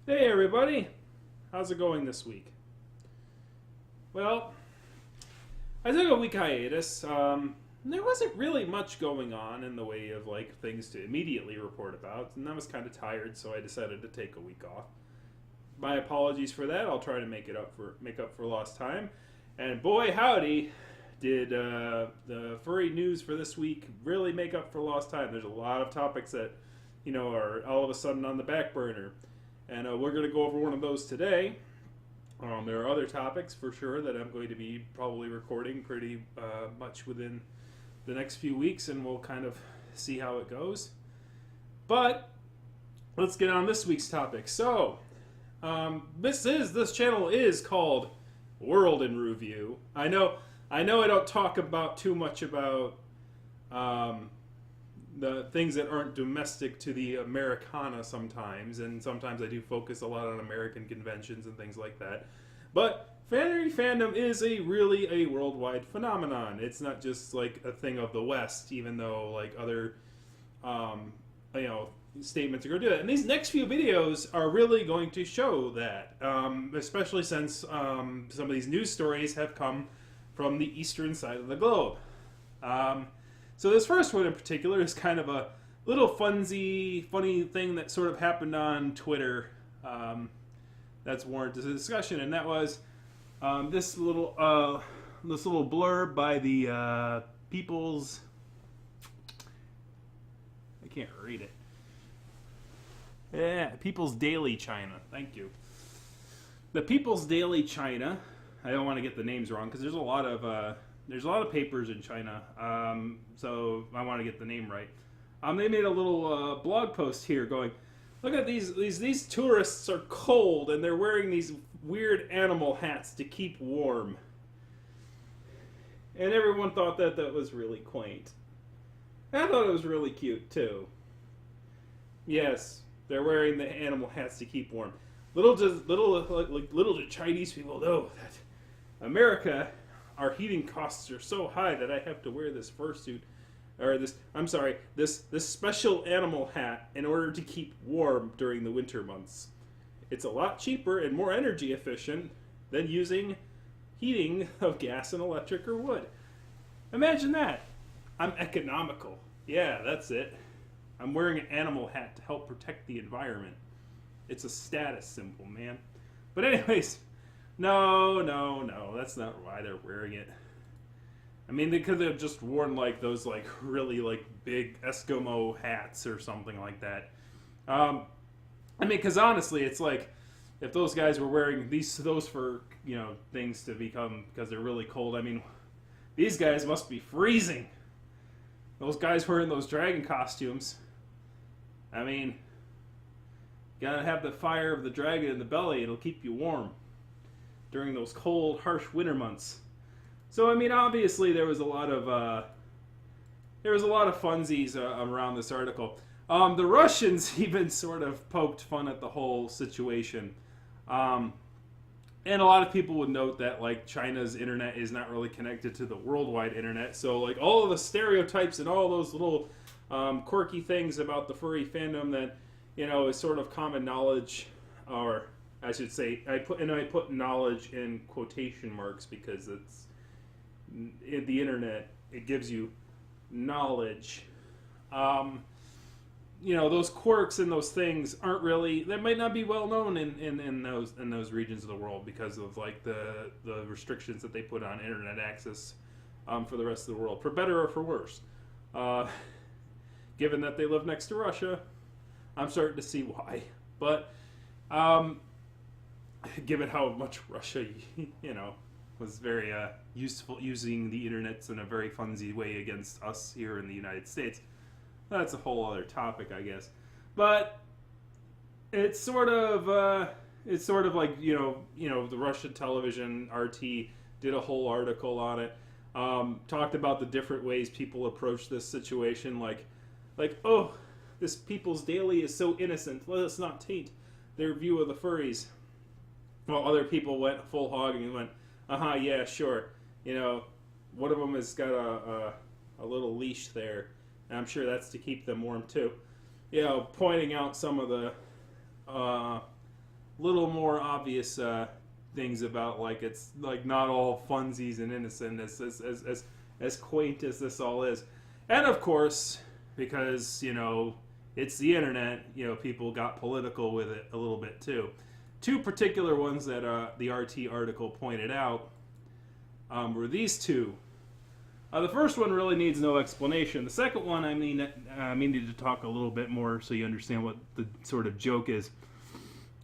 Hey everybody, how's it going this week? Well, I took a week hiatus. There wasn't really much going on in the way of like things to immediately report about, and I was kind of tired, so I decided to take a week off. My apologies for that. I'll try to make up for lost time. And boy, howdy, did the furry news for this week really make up for lost time? There's a lot of topics that are all of a sudden on the back burner. And we're going to go over one of those today. There are other topics for sure that I'm going to be probably recording pretty much within the next few weeks, and we'll kind of see how it goes. But let's get on this week's topic. So, this channel is called World in Rooview. I know I don't talk about too much about the things that aren't domestic to the Americana sometimes, and sometimes I do focus a lot on American conventions and things like that. But furry fandom is really a worldwide phenomenon. It's not just like a thing of the West, even though like other statements are going to do that. And these next few videos are really going to show that, especially since some of these news stories have come from the eastern side of the globe. So this first one in particular is kind of a little funny thing that sort of happened on Twitter that's warranted a discussion, and that was this little blurb by the People's... I can't read it. Yeah, People's Daily China. Thank you. The People's Daily China. I don't want to get the names wrong because there's a lot of papers in China, so I want to get the name right. They made a little blog post here going, look at these tourists are cold and they're wearing these weird animal hats to keep warm. And everyone thought that was really quaint. I thought it was really cute too. Yes, they're wearing the animal hats to keep warm. Little do Chinese people know that America, our heating costs are so high that I have to wear this fursuit, or this special animal hat in order to keep warm during the winter months. It's a lot cheaper and more energy efficient than using heating of gas and electric or wood. Imagine that. I'm economical. Yeah, that's it. I'm wearing an animal hat to help protect the environment. It's a status symbol, man. But anyways, no, that's not why they're wearing it. I mean, they could have just worn like those like really like big Eskimo hats or something like that. I mean, because honestly, it's like if those guys were wearing those for things to become because they're really cold. I mean, these guys must be freezing. Those guys wearing those dragon costumes. I mean, gotta have the fire of the dragon in the belly. It'll keep you warm during those cold, harsh winter months. So I mean, obviously there was a lot of funsies around this article. The Russians even sort of poked fun at the whole situation, and a lot of people would note that like China's internet is not really connected to the worldwide internet. So like all of the stereotypes and all those little quirky things about the furry fandom that is sort of common knowledge, or I should say, I put knowledge in quotation marks because it's the internet. It gives you knowledge. Those quirks and those things aren't really. They might not be well known in those regions of the world because of like the restrictions that they put on internet access for the rest of the world, for better or for worse. Given that they live next to Russia, I'm starting to see why. But given how much Russia, was very useful using the internets in a very funsy way against us here in the United States, that's a whole other topic, I guess. But it's sort of like the Russian television RT did a whole article on it, talked about the different ways people approach this situation, like oh, this People's Daily is so innocent. Let us not taint their view of the furries. Well, other people went full hog and went, yeah, sure. One of them has got a little leash there, and I'm sure that's to keep them warm too. Pointing out some of the little more obvious things about like it's like not all funsies and innocent as quaint as this all is. And of course, because it's the internet, people got political with it a little bit too. Two particular ones that the RT article pointed out were these two. The first one really needs no explanation. The second one, I needed to talk a little bit more so you understand what the sort of joke is.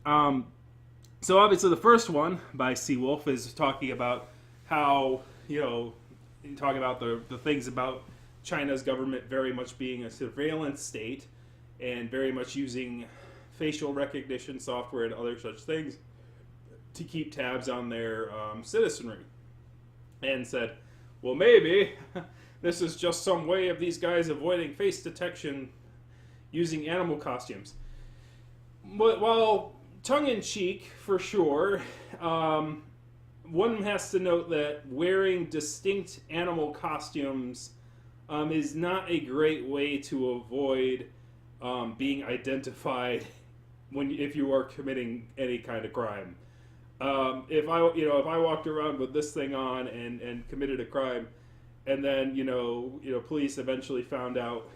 So obviously the first one by Seawolf is talking about how, talking about the things about China's government very much being a surveillance state and very much using facial recognition software and other such things to keep tabs on their citizenry. And said, well, maybe this is just some way of these guys avoiding face detection using animal costumes. But while tongue-in-cheek, for sure, one has to note that wearing distinct animal costumes is not a great way to avoid being identified if you are committing any kind of crime. If I walked around with this thing on and committed a crime, and then police eventually found out,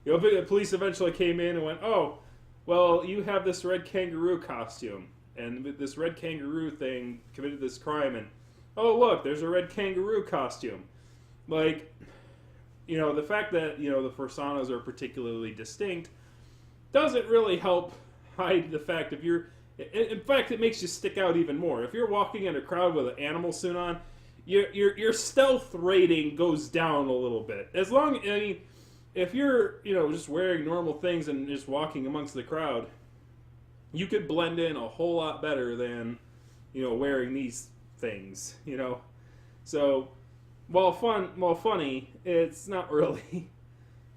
police eventually came in and went, oh, well, you have this red kangaroo costume, and with this red kangaroo thing committed this crime, and oh look, there's a red kangaroo costume. Like, the fact that the personas are particularly distinct doesn't really help hide the fact if you're. In fact, it makes you stick out even more. If you're walking in a crowd with an animal suit on, your stealth rating goes down a little bit. If you're just wearing normal things and just walking amongst the crowd, you could blend in a whole lot better than wearing these things. So while funny, it's not really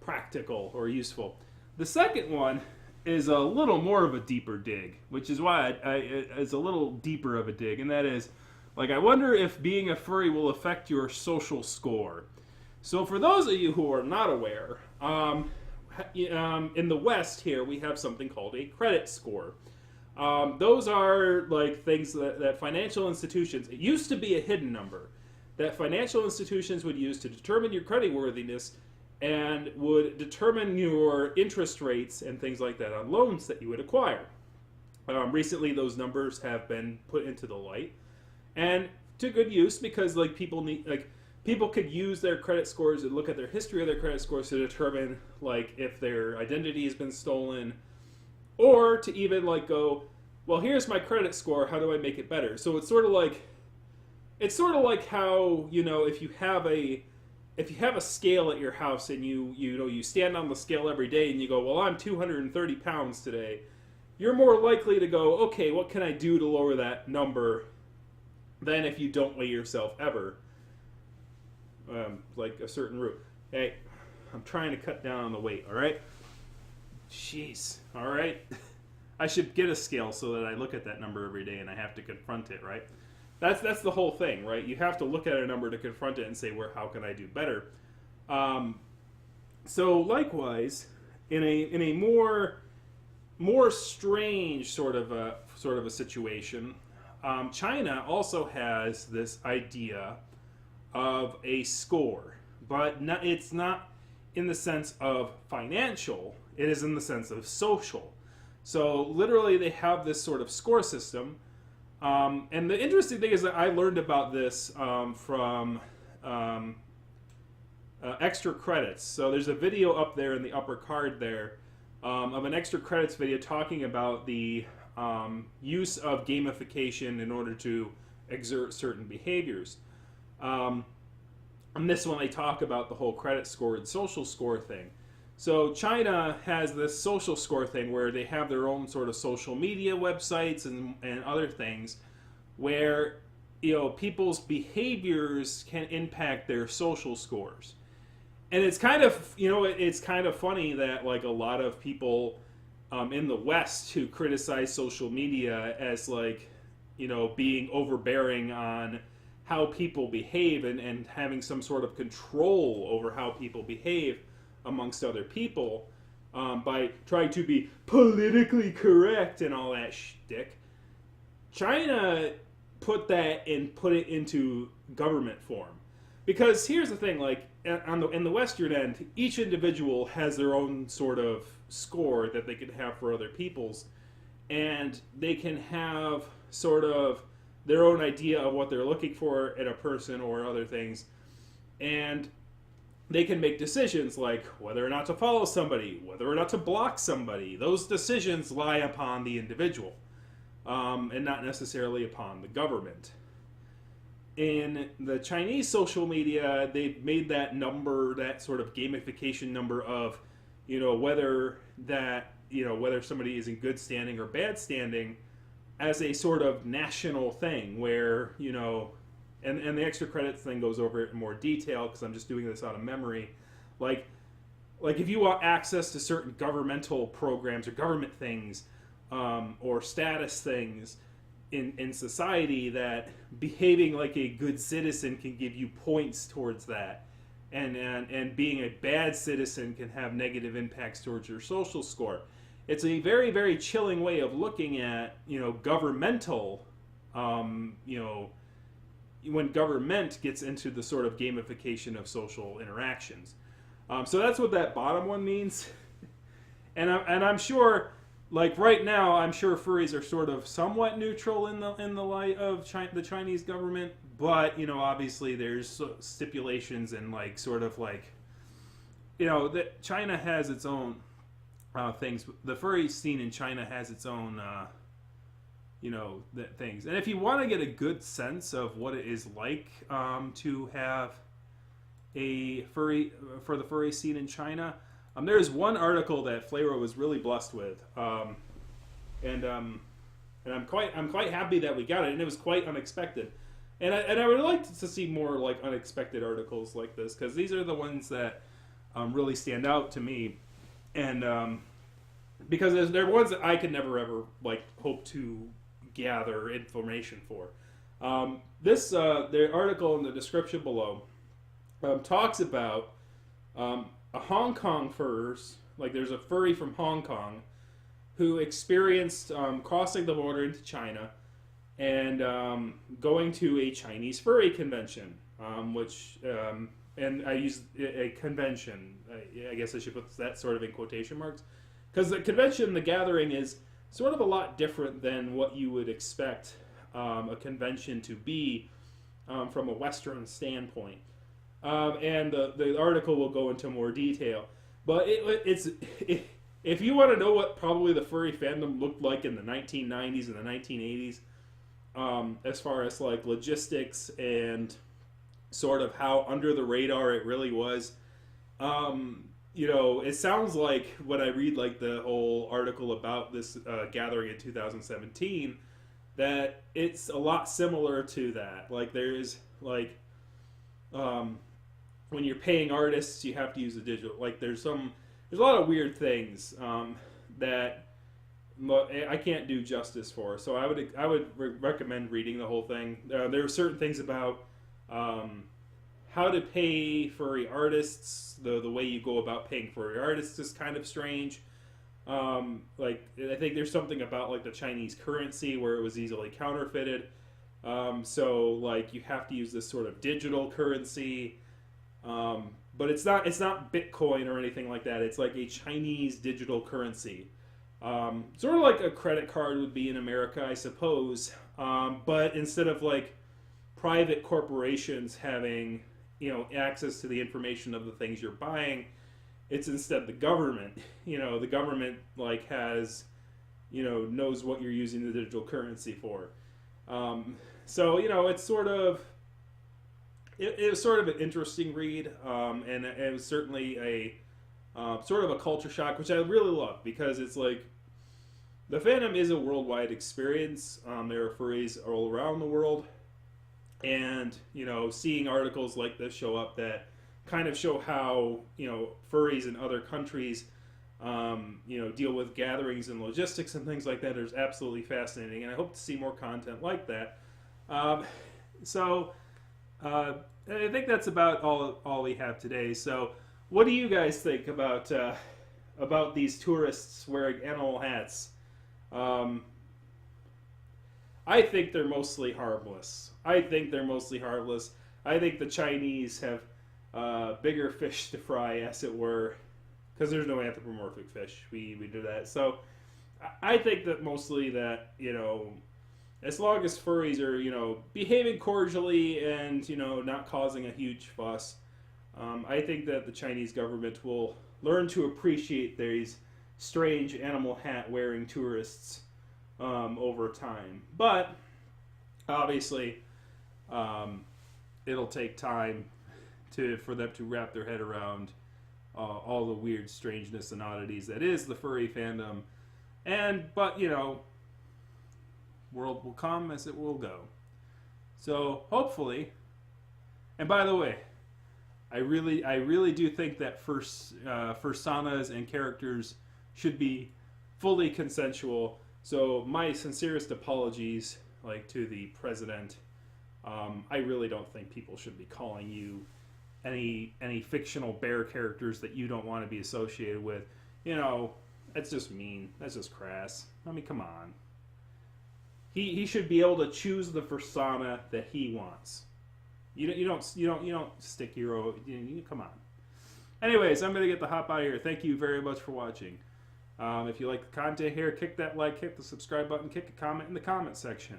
practical or useful. The second one is a little more of a deeper dig, which is why it's a little deeper of a dig, and that is, like, I wonder if being a furry will affect your social score. So for those of you who are not aware, in the West here, we have something called a credit score. Those are like things that financial institutions, it used to be a hidden number, that financial institutions would use to determine your creditworthiness and would determine your interest rates and things like that on loans that you would acquire. Recently, those numbers have been put into the light, and to good use, because people could use their credit scores and look at their history of their credit scores to determine if their identity has been stolen, or to even go, well, here's my credit score, how do I make it better? So it's sort of like how if you have a scale at your house and you stand on the scale every day and you go, well, I'm 230 pounds today, you're more likely to go, okay, what can I do to lower that number than if you don't weigh yourself ever. Like a certain route. Hey, I'm trying to cut down on the weight, all right? Jeez, all right? I should get a scale so that I look at that number every day and I have to confront it, right? That's the whole thing, right? You have to look at a number to confront it and say, how can I do better? So likewise, in a more strange sort of a situation, China also has this idea of a score, but it's not in the sense of financial. It is in the sense of social. So literally, they have this sort of score system. And the interesting thing is that I learned about this from extra credits. So there's a video up there in the upper card there of an extra credits video talking about the use of gamification in order to exert certain behaviors. In this one, I talk about the whole credit score and social score thing. So China has this social score thing where they have their own sort of social media websites and other things where people's behaviors can impact their social scores. And it's kind of funny that a lot of people in the West who criticize social media as being overbearing on how people behave and having some sort of control over how people behave amongst other people by trying to be politically correct and all that shtick. China put it into government form. Because here's the thing, like in the Western end, each individual has their own sort of score that they can have for other people's, and they can have sort of their own idea of what they're looking for in a person or other things, and they can make decisions like whether or not to follow somebody, whether or not to block somebody. Those decisions lie upon the individual, and not necessarily upon the government. In the Chinese social media, they've made that number, that sort of gamification number of, whether somebody is in good standing or bad standing, as a sort of national thing where, and the extra credits thing goes over it in more detail because I'm just doing this out of memory. Like if you want access to certain governmental programs or government things, or status things in society, that behaving like a good citizen can give you points towards that, and being a bad citizen can have negative impacts towards your social score. It's a very, very chilling way of looking at, governmental, when government gets into the sort of gamification of social interactions. So that's what that bottom one means. And I'm sure, like right now, I'm sure furries are sort of somewhat neutral in the light of the Chinese government, but obviously there's stipulations and that China has its own things. The furry scene in China has its own things. And if you want to get a good sense of what it is like to have a furry for the furry scene in China. There is one article that Flavor was really blessed with, and I'm quite happy that we got it, and it was quite unexpected. And I would like to see more like unexpected articles like this, because these are the ones that really stand out to me, and because they're ones that I could never ever hope to gather information for. The article in the description below talks about a Hong Kong furs, there's a furry from Hong Kong who experienced crossing the border into China and going to a Chinese furry convention, and I used a convention. I guess I should put that sort of in quotation marks, because the convention, the gathering, is sort of a lot different than what you would expect a convention to be from a Western standpoint. And the article will go into more detail. But if you want to know what probably the furry fandom looked like in the 1990s and the 1980s, as far as logistics and sort of how under the radar it really was, it sounds like when I read the whole article about this gathering in 2017, that it's a lot similar to that. There's when you're paying artists, you have to use the digital. There's a lot of weird things that I can't do justice for. So I would recommend reading the whole thing. There are certain things about how to pay furry artists. The way you go about paying furry artists is kind of strange. I think there's something about the Chinese currency where it was easily counterfeited. So you have to use this sort of digital currency. But it's not Bitcoin or anything like that. It's a Chinese digital currency. Sort of like a credit card would be in America, I suppose. But instead of private corporations having, access to the information of the things you're buying, it's instead the government. The government has, knows what you're using the digital currency for. So it's sort of. It was sort of an interesting read, and it was certainly a sort of a culture shock, which I really love, because it's the fandom is a worldwide experience. There are furries all around the world, and seeing articles like this show up that kind of show how furries in other countries deal with gatherings and logistics and things like that is absolutely fascinating, and I hope to see more content like that. I think that's about all we have today. So, what do you guys think about these tourists wearing animal hats? I think they're mostly harmless. I think the Chinese have bigger fish to fry, as it were, because there's no anthropomorphic fish. We do that. So I think that mostly that, as long as furries are, behaving cordially and, not causing a huge fuss, I think that the Chinese government will learn to appreciate these strange animal hat wearing tourists over time. But obviously, it'll take time for them to wrap their head around all the weird strangeness and oddities that is the furry fandom. But world will come as it will go. So hopefully, and by the way, I really do think that fursanas and characters should be fully consensual. So my sincerest apologies, to the president. I really don't think people should be calling you any fictional bear characters that you don't want to be associated with. That's just mean. That's just crass. I mean, come on. He should be able to choose the fursana that he wants. You don't stick your own. Come on. Anyways, I'm gonna get the hop out of here. Thank you very much for watching. If you like the content here, kick that like, hit the subscribe button, kick a comment in the comment section.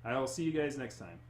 I'll see you guys next time.